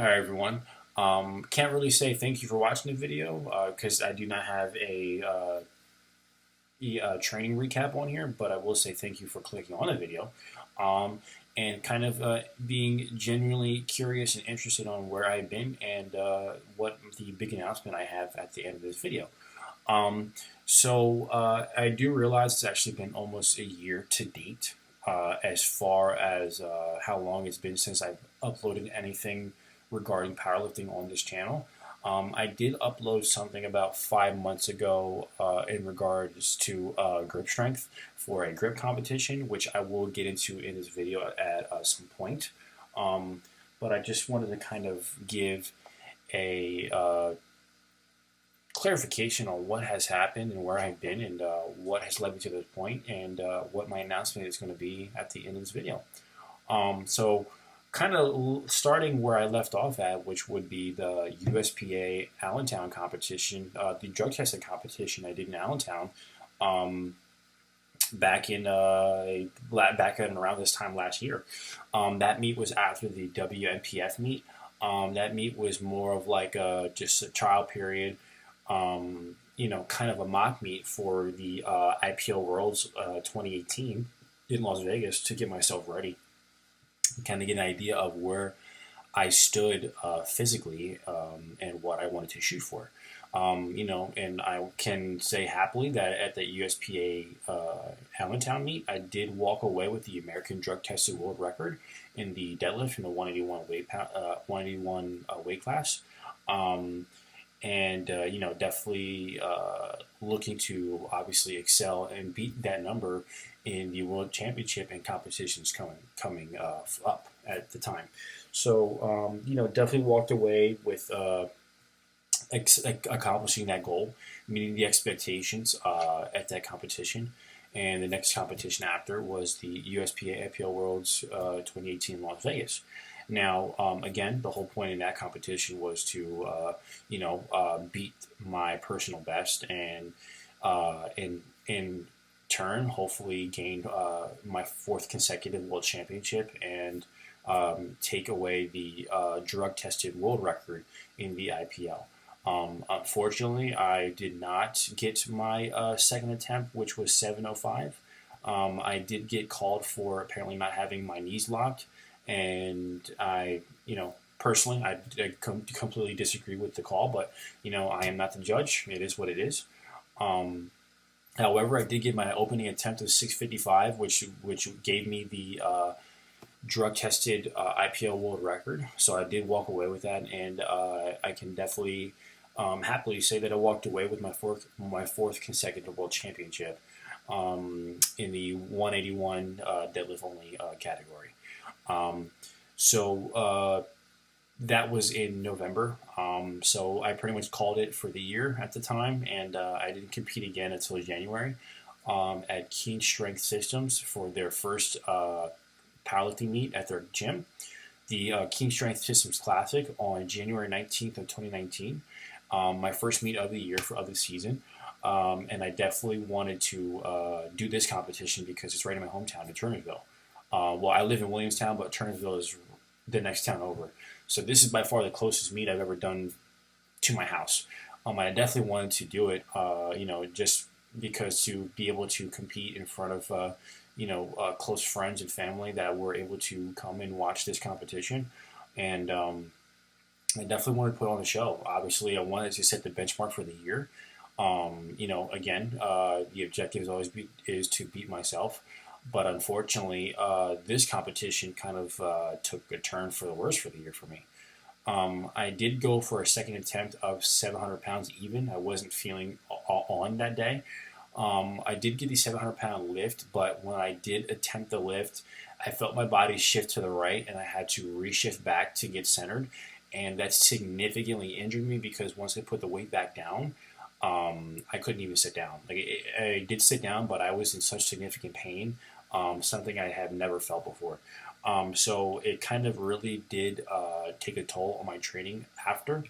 Hi everyone. Can't really say thank you for watching the video because I do not have a training recap on here, but I will say thank you for clicking on the video um, and kind of being genuinely curious and interested on where I've been and what the big announcement I have at the end of this video. I do realize it's actually been almost a year to date as far as how long it's been since I've uploaded anything regarding powerlifting on this channel. I did upload something about 5 months ago in regards to grip strength for a grip competition, which I will get into in this video at some point. But I just wanted to kind of give a clarification on what has happened and where I've been and what has led me to this point and what my announcement is going to be at the end of this video. Kind of starting where I left off at, which would be the USPA Allentown competition, the drug testing competition I did in Allentown back in around this time last year. That meet was after the WNPF meet. That meet was more of like just a trial period. Kind of a mock meet for the IPL Worlds 2018 in Las Vegas to get myself ready, kind of get an idea of where I stood physically and what I wanted to shoot for. And I can say happily that at the USPA Allentown meet, I did walk away with the American Drug Tested World Record in the deadlift in the 181 weight class. Definitely looking to obviously excel and beat that number in the World Championship and competitions coming up at the time. So, definitely walked away with accomplishing that goal, meeting the expectations at that competition. And the next competition after was the USPA IPL Worlds 2018 in Las Vegas. Now, again, the whole point in that competition was to, beat my personal best and in turn, hopefully gain my fourth consecutive world championship and take away the drug-tested world record in the IPL. Unfortunately, I did not get my second attempt, which was 7:05. I did get called for apparently not having my knees locked. And I, personally, I completely disagree with the call, but, I am not the judge. It is what it is. However, I did get my opening attempt of 6:55, which gave me the drug-tested IPL world record. So I did walk away with that, and I can definitely happily say that I walked away with my fourth consecutive world championship in the 181 deadlift only category. That was in November. So I pretty much called it for the year at the time, and I didn't compete again until January at Keen Strength Systems for their first powerlifting meet at their gym, the Keen Strength Systems Classic on January 19th of 2019. My first meet of the year of the season. And I definitely wanted to do this competition because it's right in my hometown in Turnersville. I live in Williamstown, but Turnersville is the next town over. So this is by far the closest meet I've ever done to my house. I definitely wanted to do it, just because to be able to compete in front of, close friends and family that were able to come and watch this competition. And I definitely wanted to put on a show. Obviously, I wanted to set the benchmark for the year. The objective is to beat myself. But unfortunately, this competition kind of took a turn for the worse for the year for me. I did go for a second attempt of 700 pounds even. I wasn't feeling on that day. I did get the 700-pound lift, but when I did attempt the lift, I felt my body shift to the right, and I had to reshift back to get centered. And that significantly injured me because once I put the weight back down, I couldn't even sit down. I did sit down, but I was in such significant pain, something I had never felt before. So it kind of really did take a toll on my training after,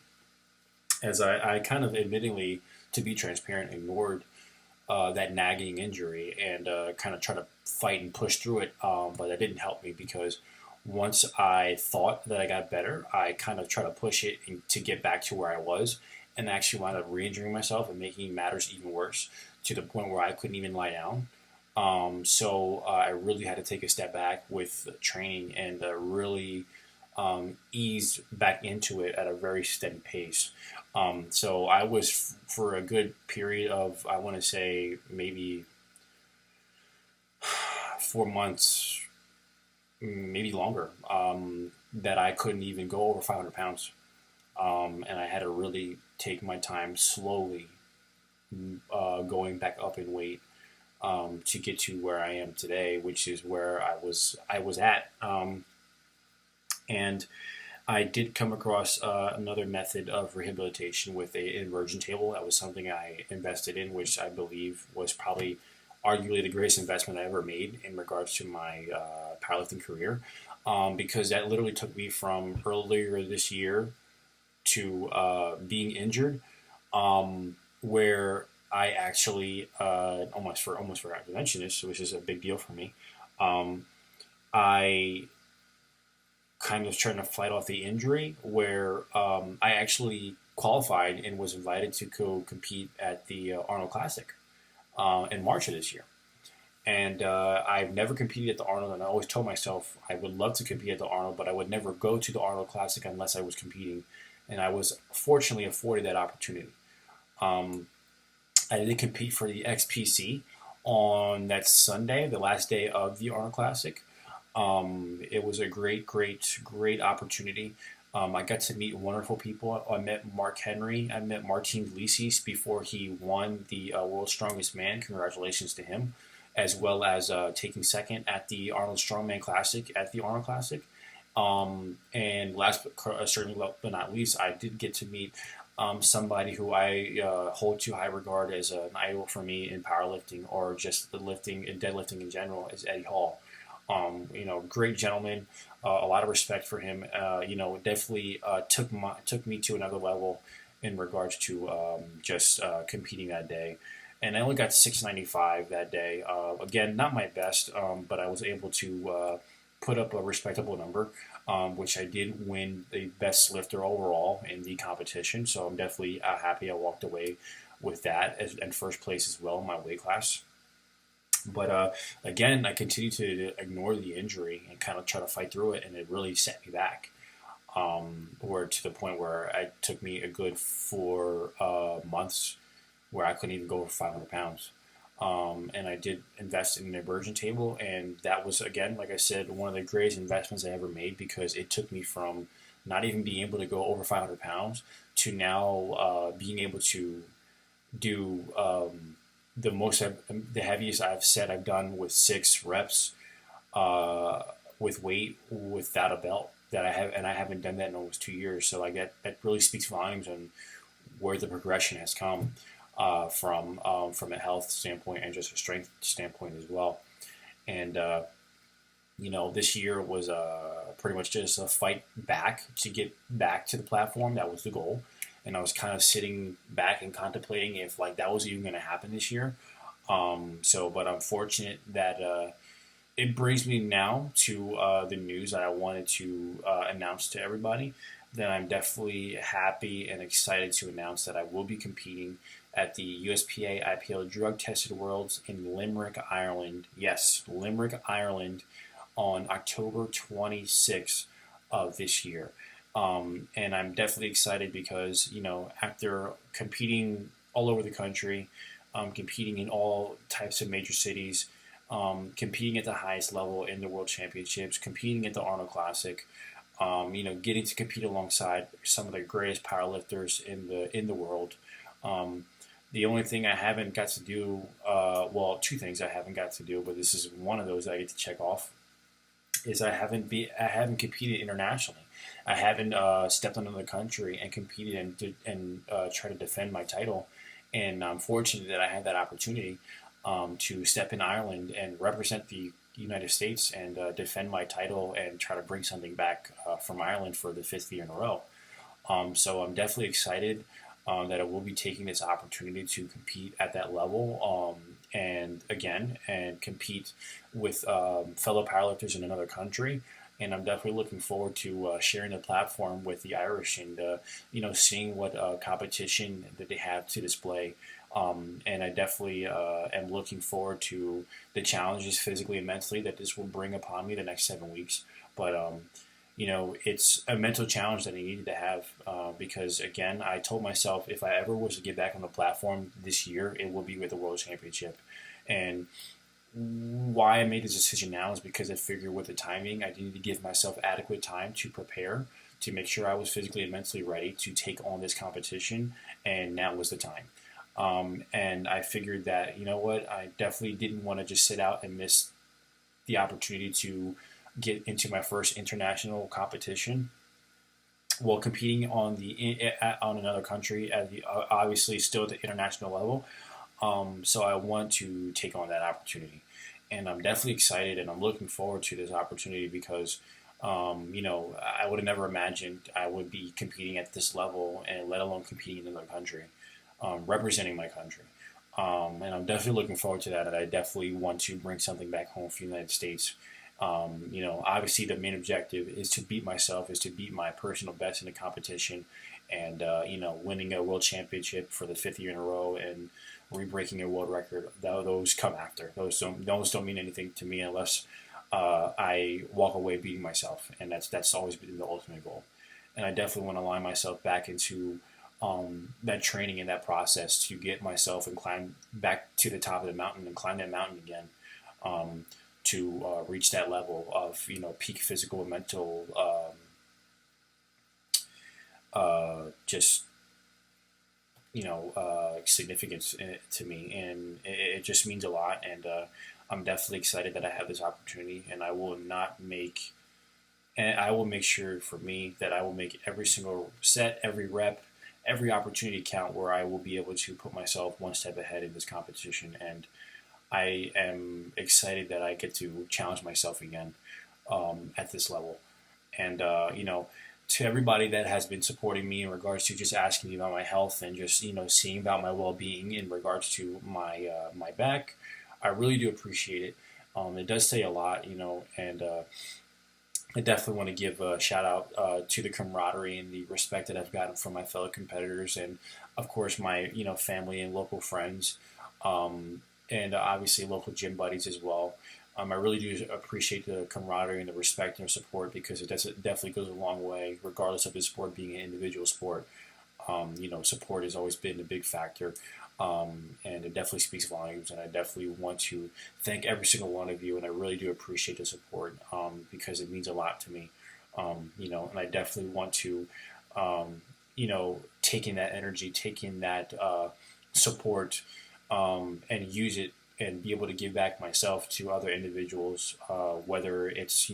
as I kind of admittingly, to be transparent, ignored that nagging injury and kind of tried to fight and push through it. But that didn't help me because Once I thought that I got better, I kind of try to push it to get back to where I was, and actually wound up re-injuring myself and making matters even worse to the point where I couldn't even lie down. So I really had to take a step back with training and really ease back into it at a very steady pace. So I was for a good period of, I want to say, maybe 4 months, maybe longer, that I couldn't even go over 500 pounds. And I had to really take my time slowly going back up in weight to get to where I am today, which is where I was at. And I did come across another method of rehabilitation with an inversion table. That was something I invested in, which I believe was probably arguably the greatest investment I ever made in regards to my powerlifting career, because that literally took me from earlier this year to being injured, where I actually almost forgot to mention this, which is a big deal for me. Um, I kind of trying to fight off the injury, where I actually qualified and was invited to go compete at the Arnold Classic in March of this year. And I've never competed at the Arnold, and I always told myself I would love to compete at the Arnold, but I would never go to the Arnold Classic unless I was competing. And I was fortunately afforded that opportunity. Um, I did compete for the XPC on that Sunday, the last day of the Arnold Classic. It was a great opportunity. I got to meet wonderful people. I met Mark Henry. I met Martin Licis before he won the World's Strongest Man. Congratulations to him, as well as taking second at the Arnold Strongman Classic at the Arnold Classic. And last but certainly but not least, I did get to meet somebody who I hold to high regard as an idol for me in powerlifting or just the lifting and deadlifting in general, is Eddie Hall. Great gentleman, a lot of respect for him. Definitely took me to another level in regards to just competing that day. And I only got 695 that day. Again, not my best, but I was able to put up a respectable number, which I did win the best lifter overall in the competition. So I'm definitely happy I walked away with that in first place as well in my weight class. But again, I continued to ignore the injury and kind of try to fight through it, and it really set me back. Or to the point where it took me a good 4 months where I couldn't even go over 500 pounds. And I did invest in an inversion table, and that was, again, like I said, one of the greatest investments I ever made, because it took me from not even being able to go over 500 pounds to now being able to do the heaviest I've said I've done with 6 reps with weight without a belt, that I have, and I haven't done that in almost 2 years. So like that really speaks volumes on where the progression has come from a health standpoint and just a strength standpoint as well. And this year was pretty much just a fight back to get back to the platform. That was the goal. And I was kind of sitting back and contemplating if like that was even going to happen this year. But I'm fortunate that it brings me now to the news that I wanted to announce to everybody. That I'm definitely happy and excited to announce that I will be competing at the USPA IPL Drug Tested Worlds in Limerick, Ireland. Yes, Limerick, Ireland, on October 26th of this year. And I'm definitely excited because, after competing all over the country, competing in all types of major cities, competing at the highest level in the World Championships, competing at the Arnold Classic, getting to compete alongside some of the greatest powerlifters in the world. The only thing I haven't got to do, two things I haven't got to do, but this is one of those I get to check off, is I haven't competed internationally. I haven't stepped into the country and competed and tried to defend my title. And I'm fortunate that I had that opportunity to step in Ireland and represent the United States and defend my title and try to bring something back from Ireland for the 5th year in a row. So I'm definitely excited that I will be taking this opportunity to compete at that level and compete with fellow powerlifters in another country and I'm definitely looking forward to sharing the platform with the Irish and seeing what competition that they have to display. And I definitely am looking forward to the challenges physically and mentally that this will bring upon me the next 7 weeks. But it's a mental challenge that I needed to have because, again, I told myself if I ever was to get back on the platform this year, it will be with the World Championship. And why I made this decision now is because I figured with the timing, I needed to give myself adequate time to prepare, to make sure I was physically and mentally ready to take on this competition, and now was the time. And I figured that, you know what, I definitely didn't want to just sit out and miss the opportunity to get into my first international competition while competing on another country at obviously still at the international level. So I want to take on that opportunity, and I'm definitely excited, and I'm looking forward to this opportunity because, I would have never imagined I would be competing at this level, and let alone competing in another country, representing my country. And I'm definitely looking forward to that, and I definitely want to bring something back home for the United States. Obviously the main objective is to beat myself, is to beat my personal best in the competition, and winning a world championship for the fifth year in a row and re-breaking a world record. Those come after. Those don't mean anything to me unless I walk away beating myself, and that's always been the ultimate goal. And I definitely want to align myself back into that training and that process to get myself and climb back to the top of the mountain and climb that mountain again. To reach that level of peak physical and mental just significance to me, and it just means a lot. And I'm definitely excited that I have this opportunity, and I will make sure for me that I will make every single set, every rep, every opportunity count where I will be able to put myself one step ahead in this competition. And I am excited that I get to challenge myself again at this level. And, to everybody that has been supporting me in regards to just asking me about my health and just, seeing about my well being in regards to my back, I really do appreciate it. It does say a lot, and I definitely want to give a shout out to the camaraderie and the respect that I've gotten from my fellow competitors, and of course my family and local friends, and obviously local gym buddies as well. I really do appreciate the camaraderie and the respect and the support because it definitely goes a long way, regardless of the sport being an individual sport. Support has always been a big factor, and it definitely speaks volumes. And I definitely want to thank every single one of you, and I really do appreciate the support because it means a lot to me. And I definitely want to, take in that energy, take in that support, and use it and be able to give back myself to other individuals, whether it's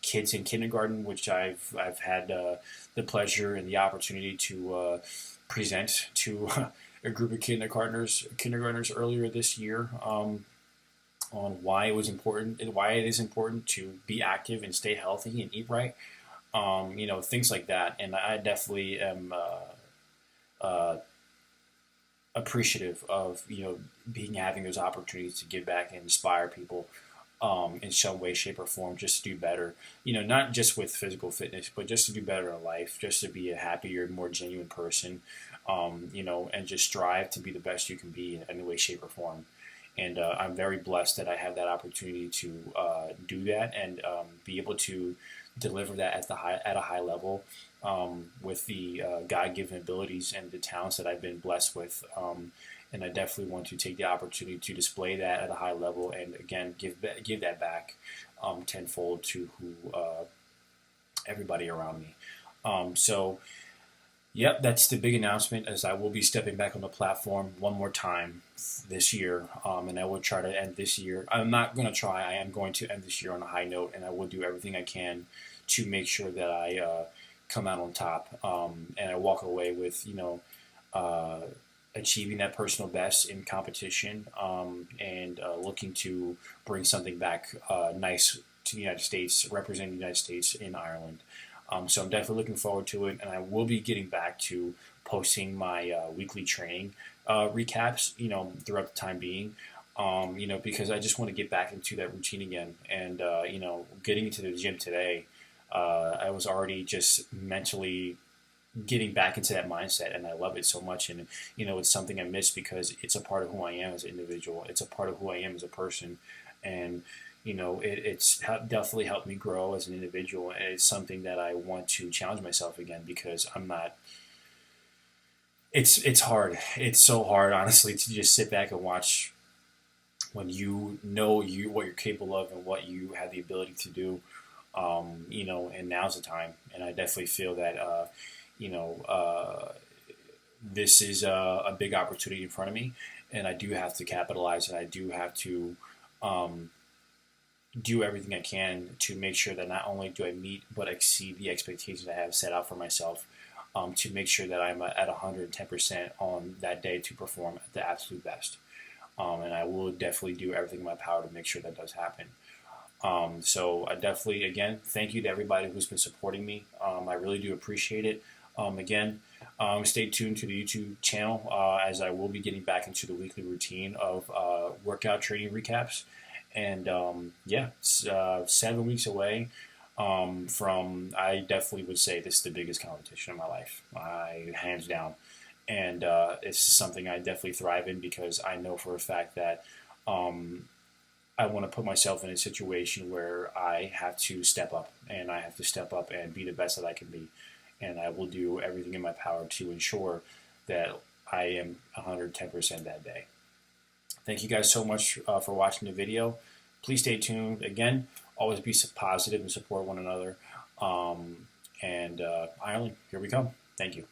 kids in kindergarten, which I've had the pleasure and the opportunity to present to a group of kindergartners earlier this year on why it was important and why it is important to be active and stay healthy and eat right, things like that. And I definitely am appreciative of having those opportunities to give back and inspire people in some way, shape, or form, just to do better. Not just with physical fitness, but just to do better in life, just to be a happier, more genuine person. And just strive to be the best you can be in any way, shape, or form. And I'm very blessed that I have that opportunity to do that and be able to deliver that at a high level with the God-given abilities and the talents that I've been blessed with. And I definitely want to take the opportunity to display that at a high level and again give that back tenfold to everybody around me. So. Yep, that's the big announcement as I will be stepping back on the platform one more time this year, and I will try to end this year. I'm not going to try. I am going to end this year on a high note, and I will do everything I can to make sure that I come out on top, and I walk away with, achieving that personal best in competition, and looking to bring something back nice to the United States, representing the United States in Ireland. So I'm definitely looking forward to it, and I will be getting back to posting my weekly training recaps, throughout the time being, because I just want to get back into that routine again. And, getting into the gym today, I was already just mentally getting back into that mindset, and I love it so much. And it's something I miss because it's a part of who I am as an individual. It's a part of who I am as a person, and it's definitely helped me grow as an individual. And it's something that I want to challenge myself again because I'm not. It's hard. It's so hard, honestly, to just sit back and watch when you know what you're capable of and what you have the ability to do. And now's the time. And I definitely feel that you know, uh, this is a big opportunity in front of me, and I do have to capitalize, and I do have to um, do everything I can to make sure that not only do I meet but exceed the expectations I have set out for myself. To make sure that I'm at 110% on that day to perform at the absolute best. And I will definitely do everything in my power to make sure that does happen. So I definitely, again, thank you to everybody who's been supporting me. I really do appreciate it. Again, stay tuned to the YouTube channel as I will be getting back into the weekly routine of workout training recaps. And yeah, it's 7 weeks away from, I definitely would say this is the biggest competition of my life, hands down. And it's something I definitely thrive in because I know for a fact that um, I want to put myself in a situation where I have to step up and I have to step up and be the best that I can be. And I will do everything in my power to ensure that I am 110% that day. Thank you guys so much for watching the video. Please stay tuned. Again, always be positive and support one another. And Ireland, here we come. Thank you.